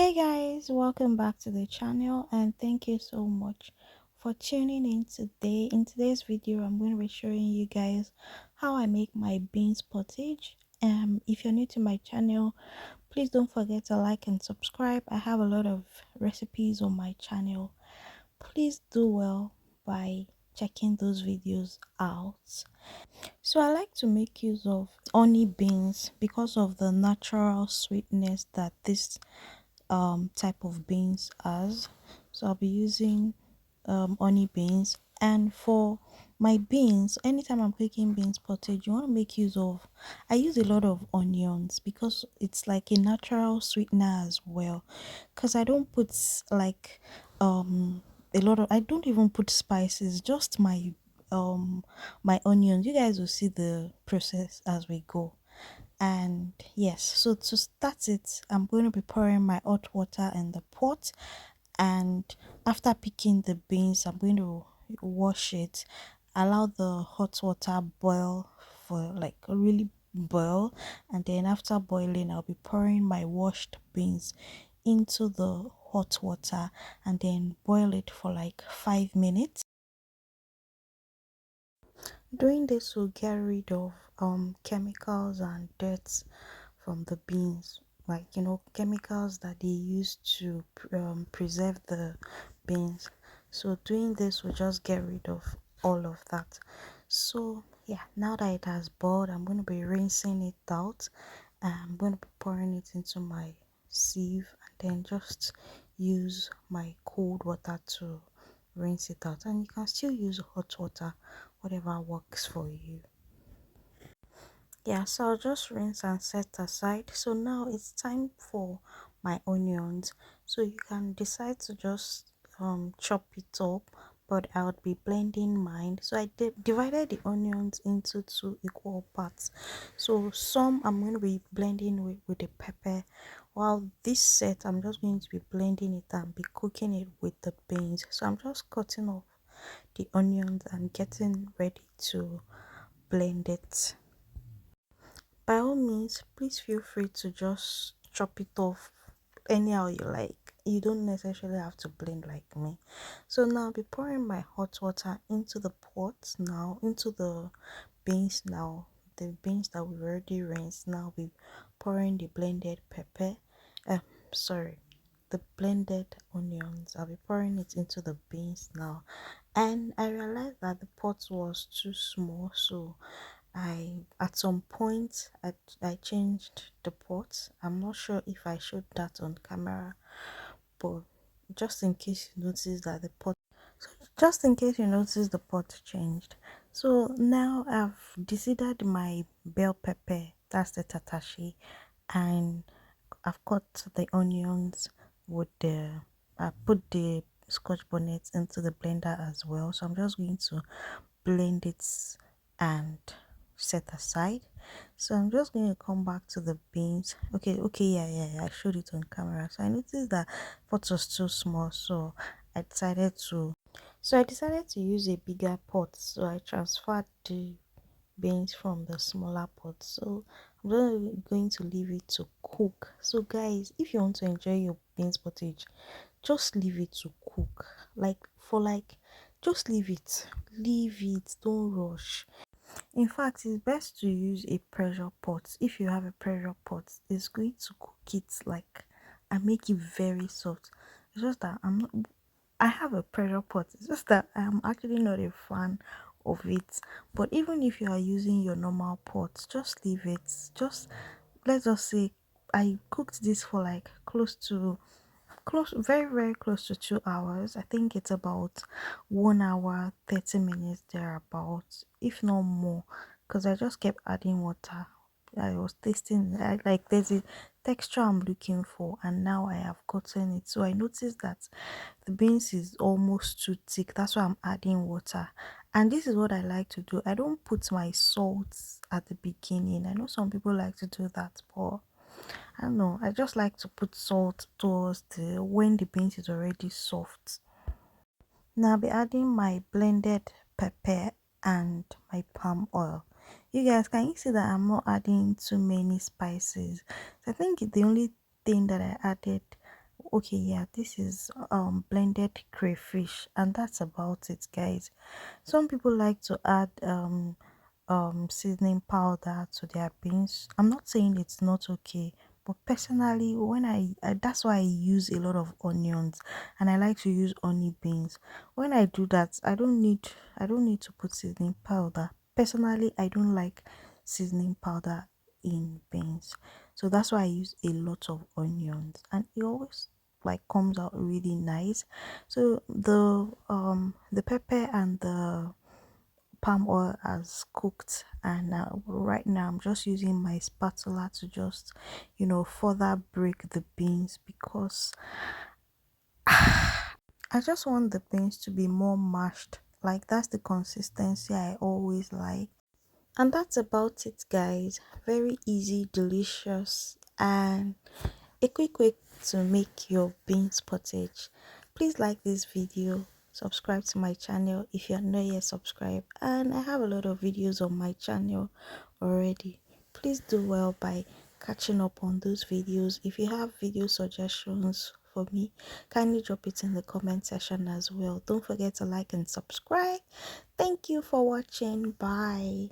Hey guys, welcome back to the channel and thank you so much for tuning in today. In today's video, I'm going to be showing you guys how I make my beans pottage. If you're new to my channel, please don't forget to like and subscribe. I have a lot of recipes on my channel. Please do well by checking those videos out. So I like to make use of honey beans because of the natural sweetness that this type of beans as. So I'll be using honey beans. And for my beans, anytime I'm cooking beans pottage, you want to make use of, I use a lot of onions because it's like a natural sweetener as well, because I don't put like a lot of, I don't even put spices, just my onions. You guys will see the process as we go. And yes, so to start it, I'm going to be pouring my hot water in the pot. And after picking the beans, I'm going to wash it, allow the hot water boil for like really boil. And then after boiling, I'll be pouring my washed beans into the hot water and then boil it for like 5 minutes. Doing this will get rid of chemicals and dirt from the beans, like chemicals that they use to preserve the beans. So doing this will just get rid of all of that. So yeah, now that it has boiled, I'm going to be rinsing it out. I'm going to be pouring it into my sieve and then just use my cold water to rinse it out. And you can still use hot water, whatever works for you. Yeah, so I'll just rinse and set aside. So now it's time for my onions. So you can decide to just chop it up, but I would be blending mine. So I divided the onions into two equal parts. So some I'm going to be blending with the pepper, while this set I'm just going to be blending it and be cooking it with the beans. So I'm just cutting off the onions and getting ready to blend it. By all means, please feel free to just chop it off anyhow you like. You don't necessarily have to blend like me. So now I'll be pouring my hot water into the pot now, into the beans now. The beans that we already rinsed. Now I'll be pouring the blended pepper. Uh, sorry, the blended onions. I'll be pouring it into the beans now. And I realized that the pot was too small, so I at some point I changed the pot. I'm not sure if I showed that on camera, but just in case you notice that the pot just in case you notice the pot changed. So now I've decided my bell pepper, that's the tatashi, and I've cut the onions with the I put the scotch bonnet into the blender as well. So I'm just going to blend it and set aside. So I'm just going to come back to the beans. Okay, yeah, I showed it on camera. So I noticed that pot was too small, so I decided to use a bigger pot. So I transferred the beans from the smaller pot. So I'm just going to leave it to cook. So guys, if you want to enjoy your beans pottage, just leave it to cook, like for like just leave it, don't rush. In fact, it's best to use a pressure pot. If you have a pressure pot, it's going to cook it like and make it very soft. It's just that I have a pressure pot. It's just that I'm actually not a fan of it. But even if you are using your normal pot, just leave it. Just let's just say I cooked this for like very close to 2 hours. I think it's about 1 hour 30 minutes thereabouts, if not more, because I just kept adding water. I was tasting like there's a texture I'm looking for, and now I have gotten it. So I noticed that the beans is almost too thick, that's why I'm adding water. And this is what I like to do. I don't put my salt at the beginning. I know some people like to do that, but I don't know. I just like to put salt towards the when the beans is already soft. Now I'll be adding my blended pepper and my palm oil. You guys, can you see that I'm not adding too many spices? So I think the only thing that I added okay, yeah, this is blended crayfish, and that's about it, guys. Some people like to add seasoning powder to their beans. I'm not saying it's not okay, but personally, when I that's why I use a lot of onions, and I like to use onion beans. When I do that, I don't need to put seasoning powder. Personally, I don't like seasoning powder in beans, so that's why I use a lot of onions, and it always like comes out really nice. So the pepper and the palm oil has cooked, and right now I'm just using my spatula to just further break the beans, because I just want the beans to be more mashed. Like, that's the consistency I always like. And that's about it, guys. Very easy, delicious, and a quick way to make your beans pottage. Please like this video, subscribe to my channel if you're not yet subscribed, and I have a lot of videos on my channel already. Please do well by catching up on those videos. If you have video suggestions for me, kindly drop it in the comment section as well. Don't forget to like and subscribe. Thank you for watching. Bye.